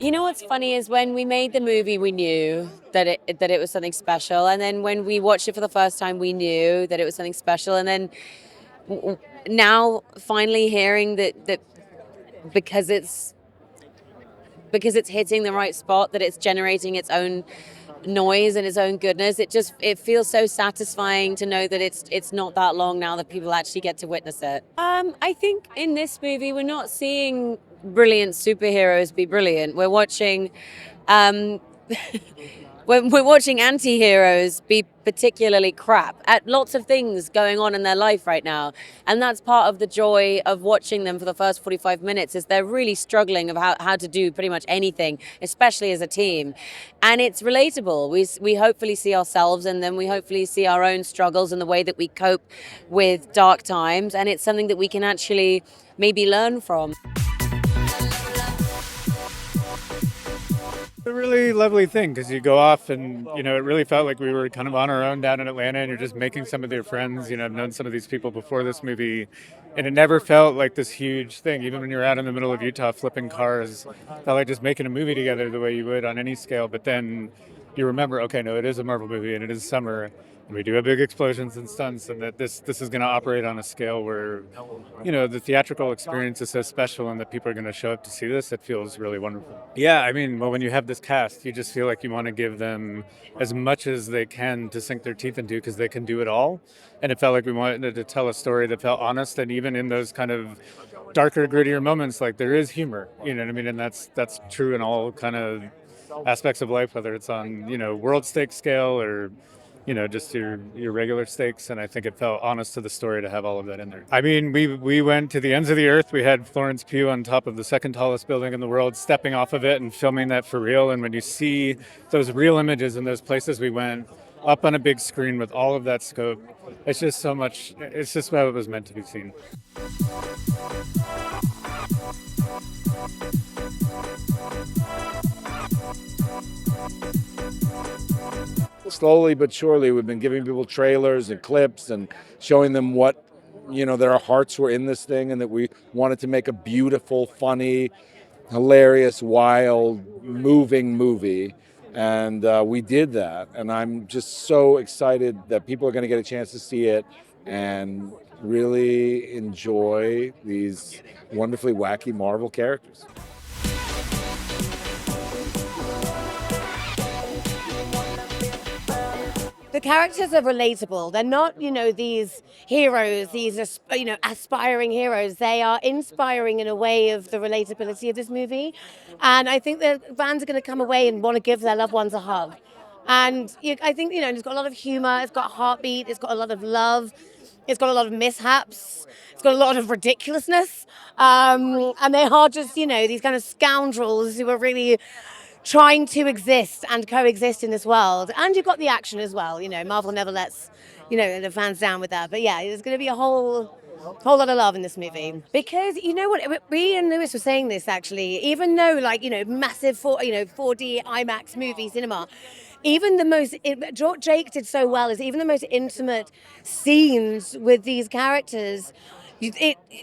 You know what's funny is when we made the movie, we knew that it was something special, and then when we watched it for the first time, we knew that it was something special, and then now finally hearing that because it's hitting the right spot, that it's generating its own noise and its own goodness, it feels so satisfying to know that it's not that long now that people actually get to witness it. I think in this movie we're not seeing brilliant superheroes be brilliant. We're watching we're watching anti-heroes be particularly crap at lots of things going on in their life right now, and that's part of the joy of watching them for the first 45 minutes is they're really struggling of how to do pretty much anything, especially as a team, and it's relatable. We hopefully see ourselves in them. We hopefully see our own struggles and the way that we cope with dark times, and it's something that we can actually maybe learn from. A really lovely thing because you go off and, it really felt like we were kind of on our own down in Atlanta and you're just making some of your friends. I've known some of these people before this movie and it never felt like this huge thing. Even when you're out in the middle of Utah flipping cars, felt like just making a movie together the way you would on any scale. But then you remember, okay, no, it is a Marvel movie and it is summer. And we do have big explosions and stunts, and that this is going to operate on a scale where, the theatrical experience is so special, and that people are going to show up to see this. It feels really wonderful. Yeah, I mean, well, when you have this cast, you just feel like you want to give them as much as they can to sink their teeth into, because they can do it all. And it felt like we wanted to tell a story that felt honest, and even in those kind of darker, grittier moments, like there is humor. You know what I mean? And that's true in all kind of aspects of life, whether it's on world stake scale or just your regular stakes. And I think it felt honest to the story to have all of that in there. I mean, we went to the ends of the earth. We had Florence Pugh on top of the second tallest building in the world, stepping off of it and filming that for real. And when you see those real images in those places we went, up on a big screen with all of that scope, it's just so much, it's just how it was meant to be seen. Slowly but surely, we've been giving people trailers and clips and showing them what, their hearts were in this thing, and that we wanted to make a beautiful, funny, hilarious, wild, moving movie. And we did that. And I'm just so excited that people are going to get a chance to see it and really enjoy these wonderfully wacky Marvel characters. The characters are relatable. They're not, these heroes, these, aspiring heroes. They are inspiring in a way of the relatability of this movie. And I think that fans are going to come away and want to give their loved ones a hug. And I think, it's got a lot of humor. It's got heartbeat. It's got a lot of love. It's got a lot of mishaps. It's got a lot of ridiculousness. And they are just, these kind of scoundrels who are really trying to exist and coexist in this world. And you've got the action as well. Marvel never lets, the fans down with that. But yeah, there's going to be a whole lot of love in this movie. Because we and Louis were saying this actually, even though massive 4D IMAX movie cinema, even what Jake did so well is even the most intimate scenes with these characters,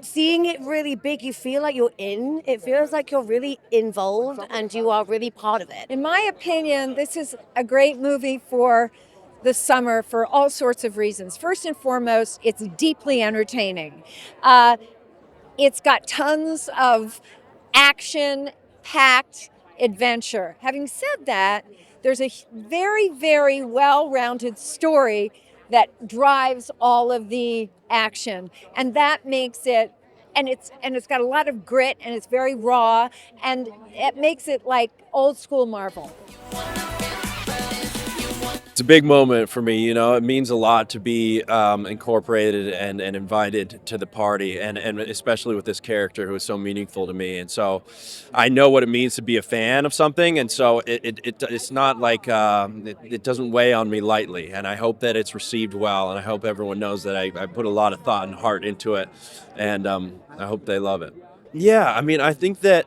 seeing it really big, you feel like you're in. It feels like you're really involved and you are really part of it. In my opinion, this is a great movie for the summer for all sorts of reasons. First and foremost, it's deeply entertaining. It's got tons of action-packed adventure. Having said that, there's a very, very well-rounded story that drives all of the action, and that makes it, and it's got a lot of grit, and it's very raw, and it makes it like old school Marvel. It's a big moment for me, it means a lot to be incorporated and invited to the party, and especially with this character who is so meaningful to me. And so I know what it means to be a fan of something, and so it's not like it doesn't weigh on me lightly, and I hope that it's received well, and I hope everyone knows that I put a lot of thought and heart into it, and I hope they love it. Yeah, I mean, I think that,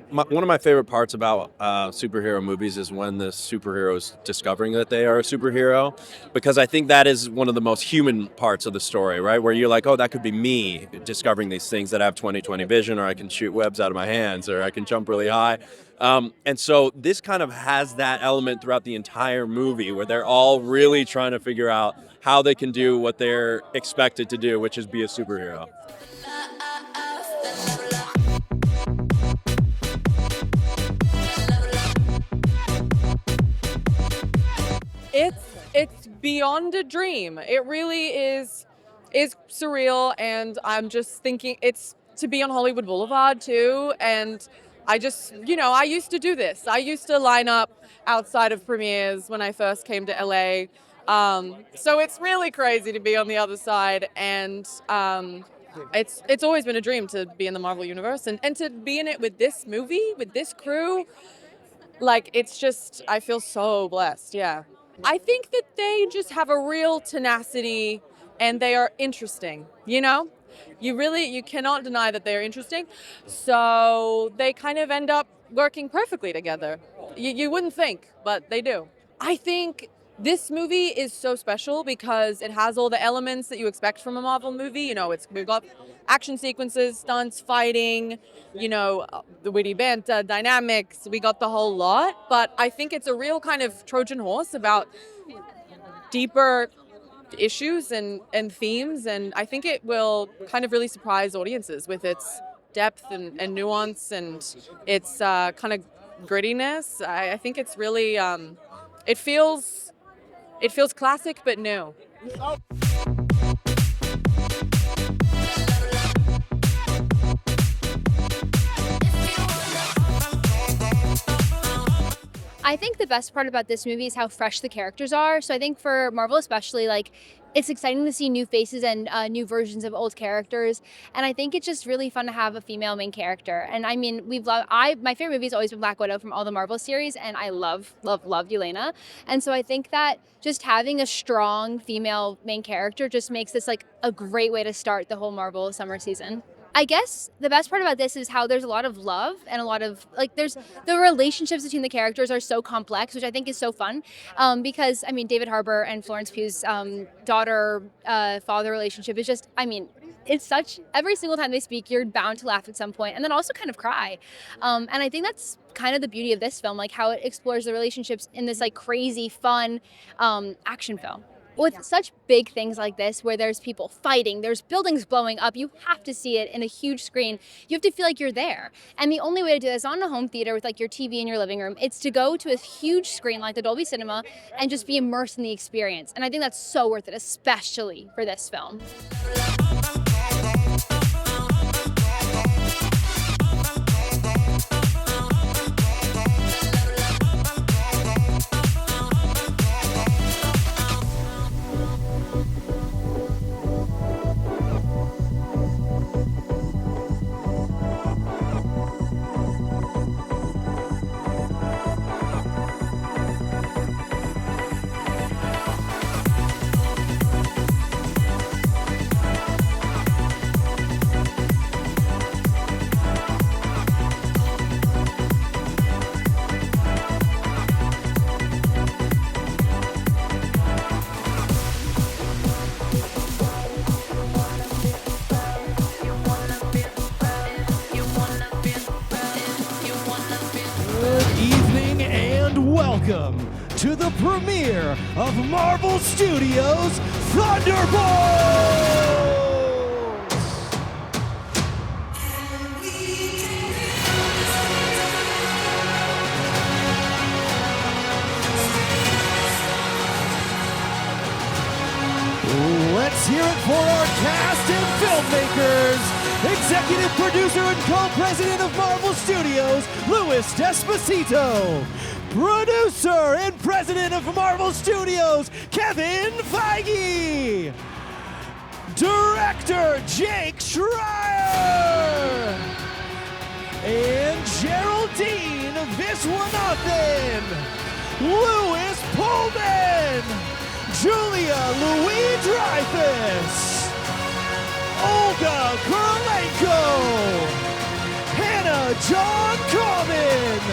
one of my favorite parts about superhero movies is when the superhero is discovering that they are a superhero, because I think that is one of the most human parts of the story, right? Where you're like, oh, that could be me discovering these things that have 20/20 vision, or I can shoot webs out of my hands, or I can jump really high. And so this kind of has that element throughout the entire movie where they're all really trying to figure out how they can do what they're expected to do, which is be a superhero. It's beyond a dream. It really is surreal, and I'm just thinking it's to be on Hollywood Boulevard too. And I just, I used to do this. I used to line up outside of premieres when I first came to LA. So it's really crazy to be on the other side, and it's always been a dream to be in the Marvel Universe, and to be in it with this movie, with this crew. Like, it's just, I feel so blessed, yeah. I think that they just have a real tenacity, and they are interesting, You cannot deny that they're interesting. So they kind of end up working perfectly together. You wouldn't think, but they do. I think this movie is so special because it has all the elements that you expect from a Marvel movie. We've got action sequences, stunts, fighting, the witty banter, dynamics. We got the whole lot. But I think it's a real kind of Trojan horse about deeper issues and themes. And I think it will kind of really surprise audiences with its depth and nuance and its kind of grittiness. I think it's really, it feels classic but new. I think the best part about this movie is how fresh the characters are. So I think for Marvel especially, it's exciting to see new faces and new versions of old characters. And I think it's just really fun to have a female main character. And I mean, my favorite movie has always been Black Widow from all the Marvel series, and I love Yelena. And so I think that just having a strong female main character just makes this a great way to start the whole Marvel summer season. I guess the best part about this is how there's a lot of love and a lot of there's the relationships between the characters are so complex, which I think is so fun. Because I mean, David Harbour and Florence Pugh's daughter-father relationship is just, it's such, every single time they speak, you're bound to laugh at some point and then also kind of cry. And I think that's kind of the beauty of this film, how it explores the relationships in this crazy, fun action film. With such big things like this, where there's people fighting, there's buildings blowing up, you have to see it in a huge screen. You have to feel like you're there. And the only way to do this on a home theater with your TV in your living room, it's to go to a huge screen like the Dolby Cinema and just be immersed in the experience. And I think that's so worth it, especially for this film. Welcome to the premiere of Marvel Studios' Thunderbolts! Let's hear it for our cast and filmmakers. Executive producer and co-president of Marvel Studios, Louis D'Esposito. Producer and president of Marvel Studios, Kevin Feige. Director, Jake Schreier. And Geraldine Vviswanathan. Louis Pullman. Julia Louis-Dreyfus. Olga Kurylenko. Hannah John-Kamen.